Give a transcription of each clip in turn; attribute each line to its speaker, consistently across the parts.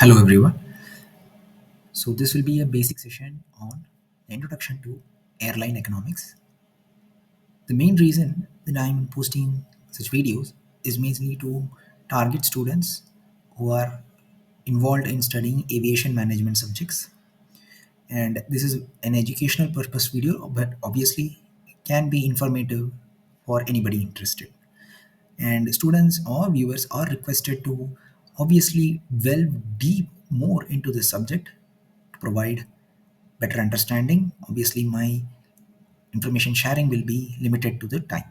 Speaker 1: Hello everyone. So this will be a basic session on the introduction to airline economics. The main reason that I'm posting such videos is mainly to target students who are involved in studying aviation management subjects. And this is an educational purpose video, but obviously can be informative for anybody interested. And students or viewers are requested to obviously delve deep more into the subject to provide better understanding. Obviously, my information sharing will be limited to the time,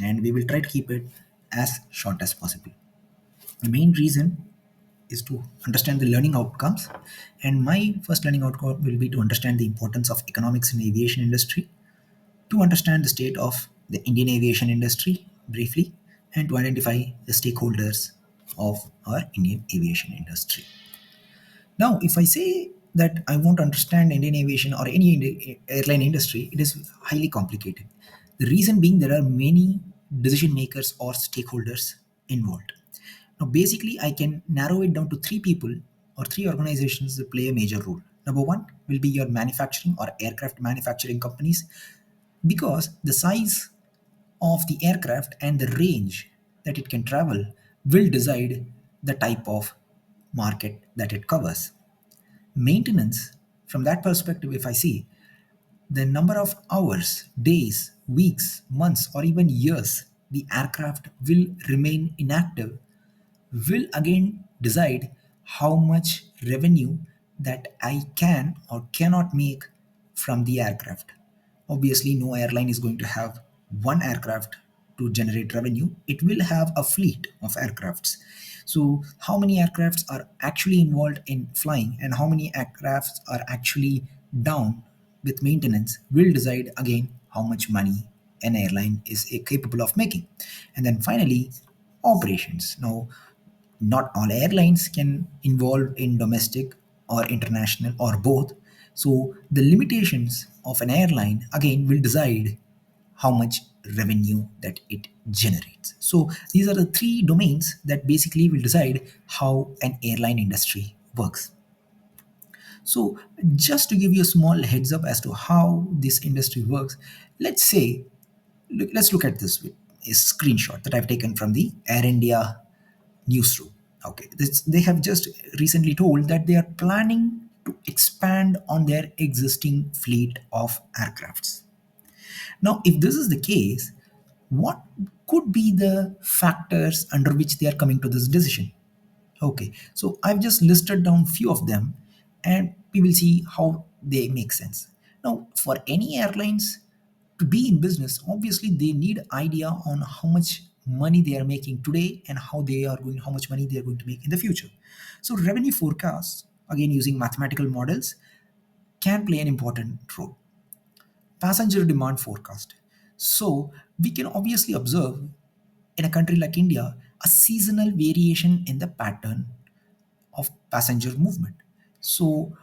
Speaker 1: and we will try to keep it as short as possible. The main reason is to understand the learning outcomes, and my first learning outcome will be to understand the importance of economics in the aviation industry, to understand the state of the Indian aviation industry briefly, and to identify the stakeholders of our Indian aviation industry. Now, if I say that I want to understand Indian aviation or any airline industry, it is highly complicated. The reason being there are many decision makers or stakeholders involved. Now, basically, I can narrow it down to three people or three organizations that play a major role. Number one will be your manufacturing or aircraft manufacturing companies, because the size of the aircraft and the range that it can travel will decide the type of market that it covers. Maintenance, from that perspective, if I see the number of hours, days, weeks, months, or even years the aircraft will remain inactive, will again decide how much revenue that I can or cannot make from the aircraft. Obviously, no airline is going to have one aircraft to generate revenue. It will have a fleet of aircrafts. So, how many aircrafts are actually involved in flying and how many aircrafts are actually down with maintenance will decide again how much money an airline is capable of making. And then finally, operations. Now, not all airlines can involve in domestic or international or both. So the limitations of an airline again will decide how much revenue that it generates. So these are the three domains that basically will decide how an airline industry works. So just to give you a small heads up as to how this industry works, let's say let's look at this a screenshot that I've taken from the Air India newsroom. Okay, they have just recently told that they are planning to expand on their existing fleet of aircrafts. Now, if this is the case, what could be the factors under which they are coming to this decision? Okay, so I've just listed down few of them and we will see how they make sense. Now, for any airlines to be in business, obviously they need idea on how much money they are making today and how much money they are going to make in the future. So revenue forecasts, again using mathematical models, can play an important role. Passenger demand forecast. So we can obviously observe in a country like India a seasonal variation in the pattern of passenger movement. So,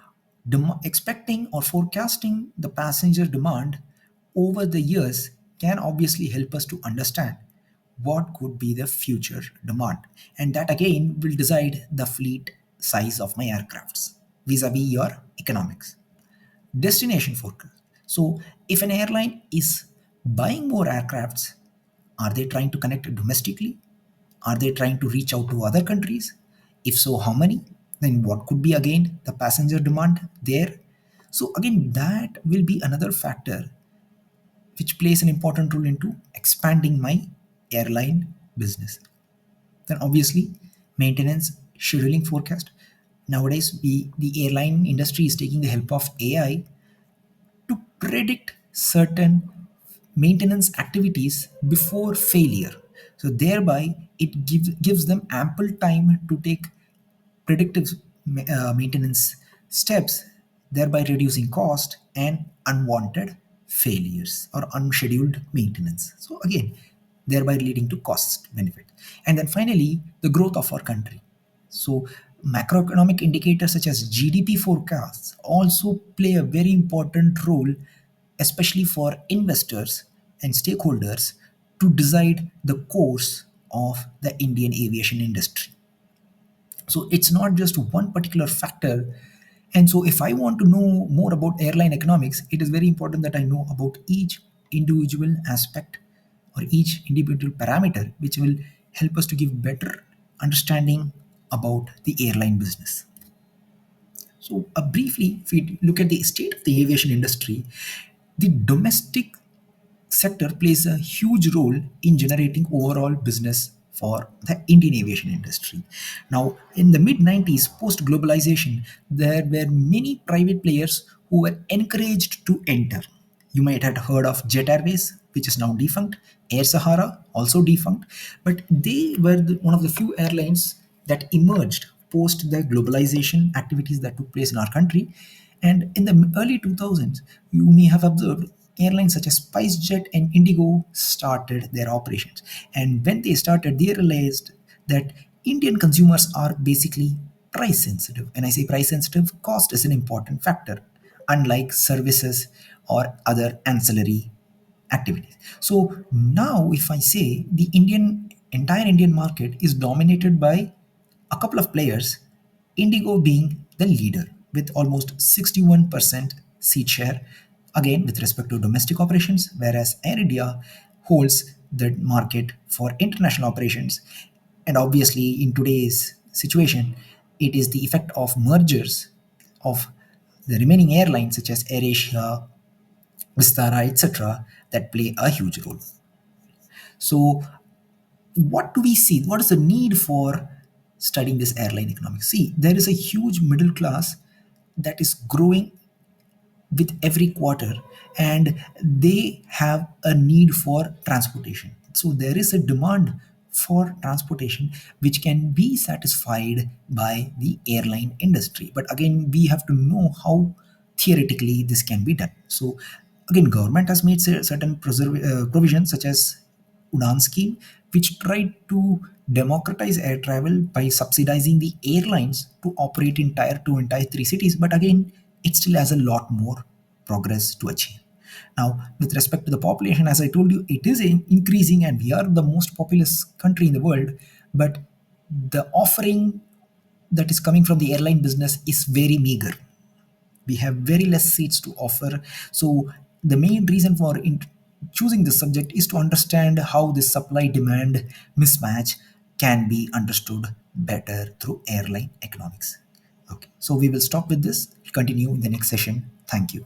Speaker 1: expecting or forecasting the passenger demand over the years can obviously help us to understand what could be the future demand. And that again will decide the fleet size of my aircrafts vis a vis your economics. Destination forecast. So, if an airline is buying more aircrafts, are they trying to connect domestically? Are they trying to reach out to other countries? If so, how many? Then what could be again the passenger demand there? So again, that will be another factor which plays an important role into expanding my airline business. Then obviously, maintenance scheduling forecast. Nowadays, the airline industry is taking the help of AI to predict certain maintenance activities before failure. So thereby it gives them ample time to take predictive maintenance steps, thereby reducing cost and unwanted failures or unscheduled maintenance. So again, thereby leading to cost benefit. And then finally, the growth of our country. So macroeconomic indicators such as GDP forecasts also play a very important role, especially for investors and stakeholders to decide the course of the Indian aviation industry. So it's not just one particular factor. And so if I want to know more about airline economics, it is very important that I know about each individual aspect or each individual parameter, which will help us to give better understanding about the airline business. So, briefly, if we look at the state of the aviation industry, the domestic sector plays a huge role in generating overall business for the Indian aviation industry. Now, in the mid 90s, post globalization, there were many private players who were encouraged to enter. You might have heard of Jet Airways, which is now defunct, Air Sahara, also defunct, but they were one of the few airlines that emerged post the globalization activities that took place in our country. And in the early 2000s, you may have observed airlines such as SpiceJet and Indigo started their operations. And when they started, they realized that Indian consumers are basically price sensitive. And I say price sensitive, cost is an important factor, unlike services or other ancillary activities. So now, if I say the entire Indian market is dominated by a couple of players, Indigo being the leader with almost 61% seat share, again with respect to domestic operations, whereas Air India holds the market for international operations. And obviously, in today's situation, it is the effect of mergers of the remaining airlines such as AirAsia, Vistara, etc., that play a huge role. So, what do we see? What is the need for studying this airline economics? See, there is a huge middle class that is growing with every quarter, and they have a need for transportation. So there is a demand for transportation which can be satisfied by the airline industry, but again we have to know how theoretically this can be done. So again, government has made certain provisions such as Udan scheme, which tried to democratize air travel by subsidizing the airlines to operate in tier 2 and tier 3 cities. But again, it still has a lot more progress to achieve. Now, with respect to the population, as I told you, it is increasing and we are the most populous country in the world. But the offering that is coming from the airline business is very meager. We have very less seats to offer. So the main reason for choosing this subject is to understand how this supply demand mismatch can be understood better through airline economics. Okay, so we will stop with this, continue in the next session. Thank you.